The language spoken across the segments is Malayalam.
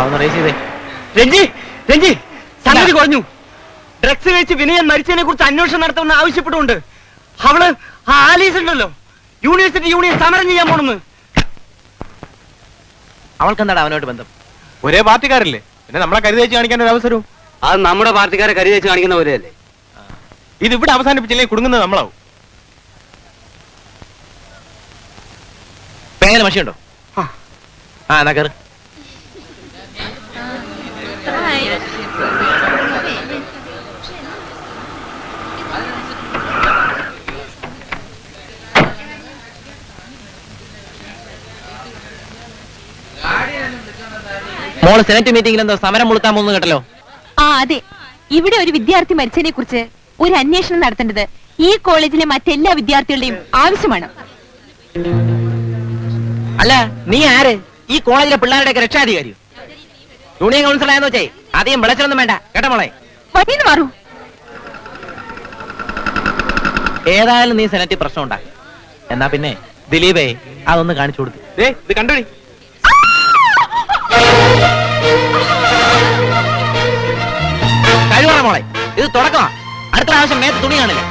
ഒന്ന് റേസ് ചെയ്തേ. രഞ്ജി സംഗതി കുറഞ്ഞു. ഡ്രഗ്സ് കഴിച്ച് വിനയൻ മരിച്ചതിനെ കുറിച്ച് അന്വേഷണം നടത്തുമെന്ന് ആവശ്യപ്പെട്ടുകൊണ്ട് അവള് ആലീസ് ഉണ്ടല്ലോ യൂണിവേഴ്സിറ്റി യൂണിയൻ സമരം ചെയ്യാൻ പോണെന്ന്. അവൾക്ക് എന്താണ് അവനോട്ട് ബന്ധം? ഒരേ പാർട്ടിക്കാരല്ലേ, പിന്നെ നമ്മളെ കരുതേച്ച് കാണിക്കാൻ ഒരു അവസരവും. അത് നമ്മുടെ പാർട്ടിക്കാരെ കരുതേച്ച് കാണിക്കുന്ന പോലെയല്ലേ. ഇത് ഇവിടെ അവസാനിപ്പിച്ചില്ലെങ്കിൽ കുടുങ്ങുന്നത് നമ്മളാവും. പേങ്ങല മഷിയുണ്ടോ? എന്നാ കയറ്. മോള് സെനറ്റ് മീറ്റിംഗിൽ എന്തോ സമരം മുളുത്താൻ പോകുന്നു കേട്ടല്ലോ. അതെ, ഇവിടെ ഒരു വിദ്യാർത്ഥി മരിച്ചതിനെ കുറിച്ച് ഒരു അന്വേഷണം നടത്തേണ്ടത് ഈ കോളേജിലെ മറ്റെല്ലാ വിദ്യാർത്ഥികളുടെയും ആവശ്യമാണ്. അല്ല, നീ ആര്? ഈ കോളേജിലെ പിള്ളേരുടെ രക്ഷാധികാരിയോ? യൂണിയൻ കൗൺസിലറായെന്ന് വെച്ചേ അധികം വിളച്ചിലൊന്നും വേണ്ട കേട്ടോ മോളെ. വഴിന്ന് മാറൂ. ഏതായാലും നീ സെനറ്റ് പ്രശ്നം ഉണ്ടാക്കും. എന്നാ പിന്നെ ദിലീപേ അതൊന്ന് കാണിച്ചു കൊടുത്തു. ഇത് കണ്ടോടി. കഴിവാണ് മോളെ, ഇത് തുടക്കമാ. അടുത്ത പ്രാവശ്യം മേത്ത് തുണി കാണില്ല.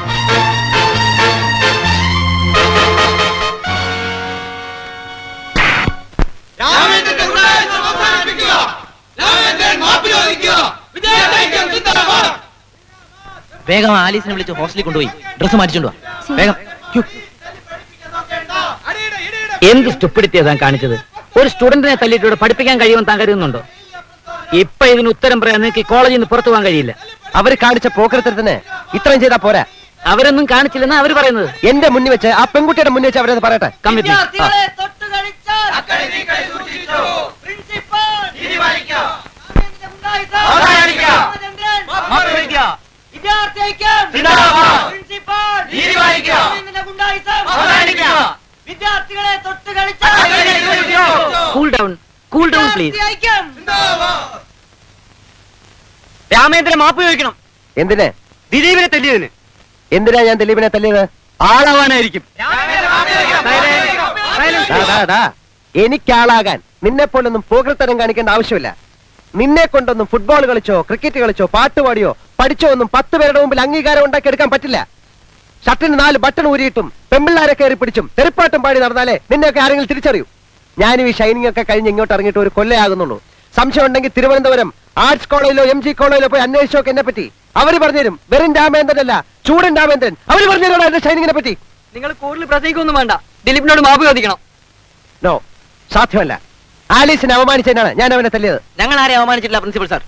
വേഗം ആലീസിനെ വിളിച്ച് ഹോസ്റ്റലിൽ കൊണ്ടുപോയി ഡ്രസ് മാറ്റിച്ചോണ്ട് വാ. വേഗം. എന്ത് സ്റ്റുപ്പിഡിറ്റിയാ താൻ കാണിച്ചത്? ഒരു സ്റ്റുഡന്റിനെ തല്ലിയിട്ട് പഠിപ്പിക്കാൻ കഴിയുമെന്ന് താൻ കരുതുന്നുണ്ടോ? ഇപ്പൊ ഇതിന് ഉത്തരം പറയാൻ നിങ്ങൾക്ക് കോളേജിൽ നിന്ന് പുറത്തു പോകാൻ കഴിയില്ല. അവർ കാണിച്ച പോക്കരത്തരത്തിന് ഇത്രയും ചെയ്താ പോരാ. അവരൊന്നും കാണിച്ചില്ലെന്നാ അവര് പറയുന്നത്. എന്റെ മുന്നിൽ വെച്ച് ആ പെൺകുട്ടിയുടെ മുന്നിൽ വെച്ച് അവരത് പറയട്ടെ. Committee cool down please. Ramendran മാപ്പ് ചോദിക്കണം. എന്തിന്? ദിലീപിനെ തല്ലിയതിന്. എന്തിനാ ഞാൻ ദിലീപിനെ തല്ലിയത്? ആളാവാനായിരിക്കും. എനിക്കാളാകാൻ നിന്നെ പോലൊന്നും പോകൃത്തരം കാണിക്കേണ്ട ആവശ്യമില്ല. നിന്നെ കൊണ്ടൊന്നും ഫുട്ബോൾ കളിച്ചോ ക്രിക്കറ്റ് കളിച്ചോ പാട്ടുപാടിയോ പഠിച്ചോ ഒന്നും 10 പേരുടെ മുമ്പിൽ അംഗീകാരം ഉണ്ടാക്കി എടുക്കാൻ പറ്റില്ല. ഷർട്ടിന് 4 ബട്ടൺ ഊരിയിട്ടും പെമ്പിള്ളാരെ കയറി പിടിച്ചും തെറിപ്പാട്ടും പാടി നടന്നാലേ നിന്നെയൊക്കെ ആരെങ്കിലും തിരിച്ചറിയൂ. ഞാനും ഈ ഷൈനിങ് ഒക്കെ കഴിഞ്ഞ് ഇങ്ങോട്ട് ഇറങ്ങിയിട്ട് ഒരു കൊല്ലയാകുന്നുള്ളൂ. സംശയം ഉണ്ടെങ്കിൽ തിരുവനന്തപുരം ആർട്സ് കോളേജിലോ MG കോളേജിലോ പോയി അന്വേഷിച്ചോക്കെ എന്നെ പറ്റി. അവര് പറഞ്ഞുതരും. വെറും രാമേന്ദ്രനല്ല, ചൂടൻ രാമേന്ദ്രൻ. അവര് പറഞ്ഞുതരണോ എന്റെ ഷൈനിങ്ങിനെ പറ്റി? നിങ്ങൾ കൂടുതൽ പ്രസംഗിക്കൊന്നും വേണ്ട. ദിലീപിനോട് മാപ്പ് ചോദിക്കണം. നോ, സാധ്യമല്ല. ആലീസിനെ അവമാനിച്ചതിനാണ് ഞാൻ അവനെ തല്ലിയത്. ഞങ്ങൾ ആരെയും അവമാനിച്ചിട്ടില്ല പ്രിൻസിപ്പൽ സാർ.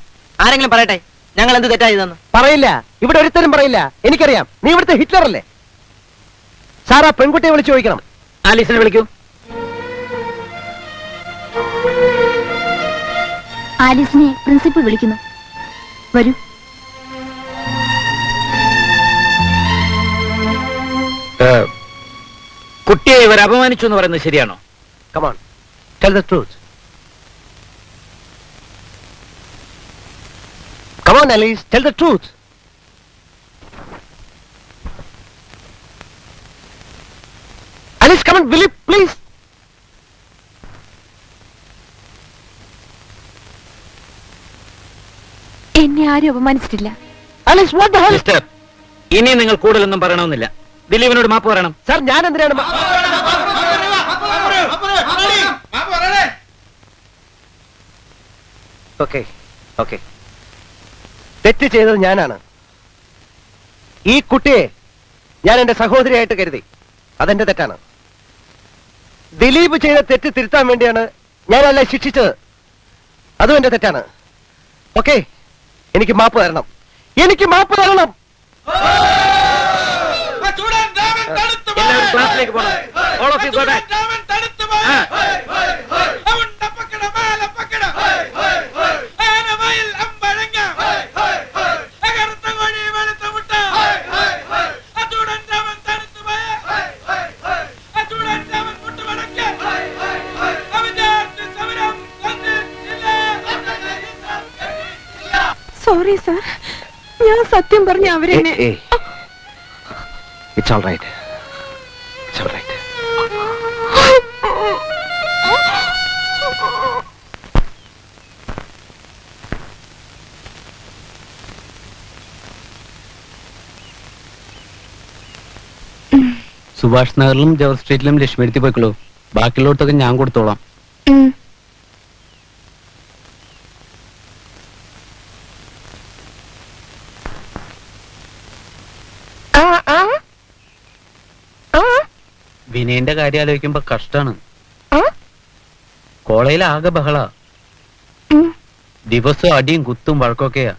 ആരെങ്കിലും പറയട്ടെ ഞങ്ങൾ എന്ത് തെറ്റായതെന്ന്. പറയില്ല, ഇവിടെ ഒരുത്തരും പറയില്ല. എനിക്കറിയാം, നീ ഇവിടുത്തെ ഹിറ്റ്ലർ അല്ലേ. സാർ ആ പെൺകുട്ടിയെ വിളിച്ചു ചോദിക്കണം. ആലീസിനെ വിളിക്കൂ. ആലീസിനെ പ്രിൻസിപ്പൽ വിളിക്കുന്നു. വരൂ. കുട്ടിയെ ഇവർ അപമാനിച്ചു എന്ന് പറയുന്നത് ശരിയാണോ? Come on, tell the truth. Come on, Alice, tell the truth. Alice, come on, will you please? എന്നെ ആരും അപമാനിച്ചിട്ടില്ല. Alice, what the hell? Mister, ഇനി നിങ്ങൾ കൂടുതലൊന്നും പറയണമെന്നില്ല. ദിലീപിനോട് മാപ്പ് പറയണം. സാർ, ഞാൻ എന്തിനാണ് ഓക്കെ തെറ്റ് ചെയ്തത് ഞാനാണ്. ഈ കുട്ടിയെ ഞാൻ എന്റെ സഹോദരിയായിട്ട് കരുതി. അതെന്റെ തെറ്റാണ്. ദിലീപ് ചെയ്ത തെറ്റ് തിരുത്താൻ വേണ്ടിയാണ് ഞാനല്ല ശിക്ഷിച്ചത്. അതും എന്റെ തെറ്റാണ്. ഓക്കെ, എനിക്ക് മാപ്പ് തരണം. എനിക്ക് മാപ്പ് തരണം. എല്ലാവരും ക്ലാസ്സിലേക്ക് പോകണം. All of you go back. Sorry sir, ഞാൻ സത്യം പറഞ്ഞ അവരെന്നെ. It's all right. It's all right. Subhash നഗറിലും Jawahar സ്ട്രീറ്റിലും ലക്ഷ്മിയെടുത്തി പോയിക്കോളൂ. ബാക്കിയുള്ളവർക്കൊക്കെ ഞാൻ കൊടുത്തോളാം. വിനയന്റെ കാര്യം ആലോചിക്കുമ്പോ കഷ്ടാണ്. കോളേജിൽ ആകെ ബഹള. ദിവസവും അടിയും കുത്തും വഴക്കൊക്കെയാ.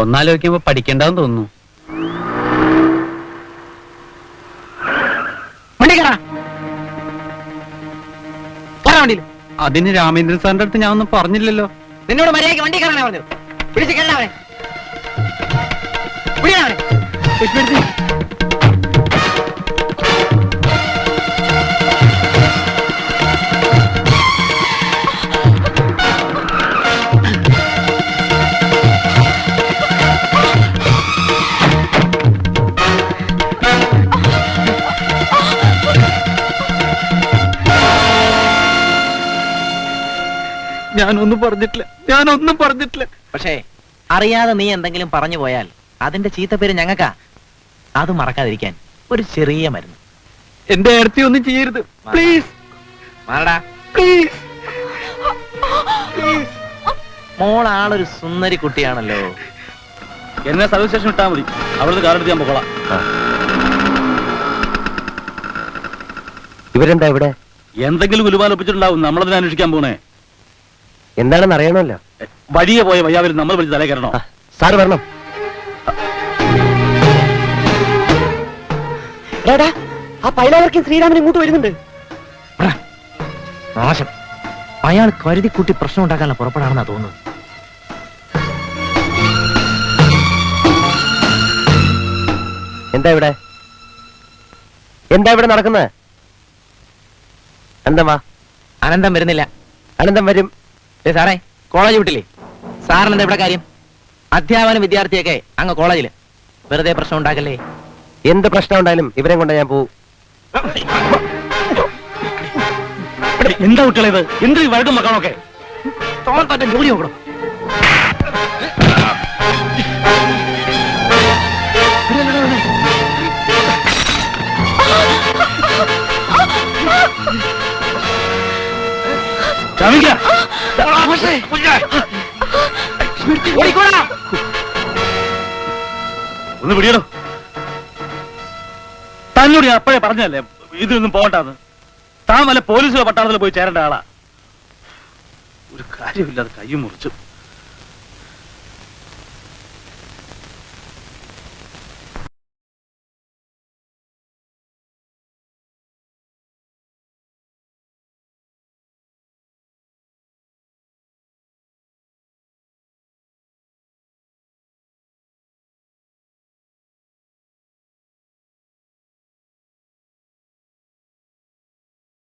ഒന്നാലോചിക്കുമ്പോ പഠിക്കണ്ടെന്ന് തോന്നുന്നു. അതിന് രാമേന്ദ്രൻ സാറിന്റെ അടുത്ത് ഞാൻ ഒന്നും പറഞ്ഞില്ലല്ലോ. നിന്നോട് മര്യാദയ്ക്ക് വണ്ടി കയറാനാ പറഞ്ഞത്. പിടിച്ച് കേട്ടാവനെ. ഞാനൊന്നും പറഞ്ഞിട്ടില്ല. പക്ഷേ അറിയാതെ നീ എന്തെങ്കിലും പറഞ്ഞു പോയാൽ അതിന്റെ ചീത്തപ്പേര് ഞങ്ങൾക്കാ. അത് മറക്കാതിരിക്കാൻ ഒരു ചെറിയ മരുന്ന്. എന്റെ ഇടത്തി ഒന്നും ചെയ്യരുത് പ്ലീസ്. മാറടാ പ്ലീസ്. മോൾ ആളൊരു സുന്ദരി കുട്ടിയാണല്ലോ. എന്നെ സർവീസ് സ്റ്റേഷൻ ഇട്ടാ മതി. അവിടുന്ന് കാറെടുത്ത് ഞാൻ പോകാം. ഇവരെന്താ ഇവിടെ? എന്തെങ്കിലും ഗുലുമാലൊപ്പിച്ചിട്ടുണ്ടാവും. നമ്മളതിനെ അന്വേഷിക്കാൻ പോണേ. എന്താണെന്ന് അറിയണമല്ലോ. വഴിയെ പോയ വയ്യാവരും നമ്മൾ വിളിച്ച് തലേ കയറണോ? സാർ വരണം. ആ പൈലാവർക്കും ശ്രീരാമൻ ഇങ്ങോട്ട് വരുന്നുണ്ട്. നാശം. അയാൾ കരുതി കൂട്ടി പ്രശ്നം ഉണ്ടാക്കാനുള്ള പുറപ്പെടാണെന്നാ തോന്നുന്നു. എന്താ ഇവിടെ നടക്കുന്നത്? അനന്തം വാ. അനന്തം വരുന്നില്ല. അനന്തം വരും. സാറേ, കോളേജ് വിട്ടില്ലേ? സാറിനെന്താ ഇവിടെ കാര്യം? അധ്യാപന വിദ്യാർത്ഥിയൊക്കെ അങ്ങ് കോളേജില്. വെറുതെ പ്രശ്നം ഉണ്ടാക്കല്ലേ. എന്ത് പ്രശ്നം ഉണ്ടായാലും ഇവരെ കൊണ്ട് ഞാൻ പോവും. എന്താ കുട്ടികളെ ഇത്? എന്ത് വഴക്കും മക്കളൊക്കെ? ജോലി നോക്കണം. ഒന്ന് പിടിയടോ. തന്നോട് ഞാൻ അപ്പോഴേ പറഞ്ഞല്ലേ ഇതിനൊന്നും പോകണ്ടെന്ന്. താൻ വല്ല പോലീസിലോ പട്ടാളത്തിലോ പോയി ചേരേണ്ട ആളാ. ഒരു കാര്യമില്ലാതെ കൈ മുറിച്ചു.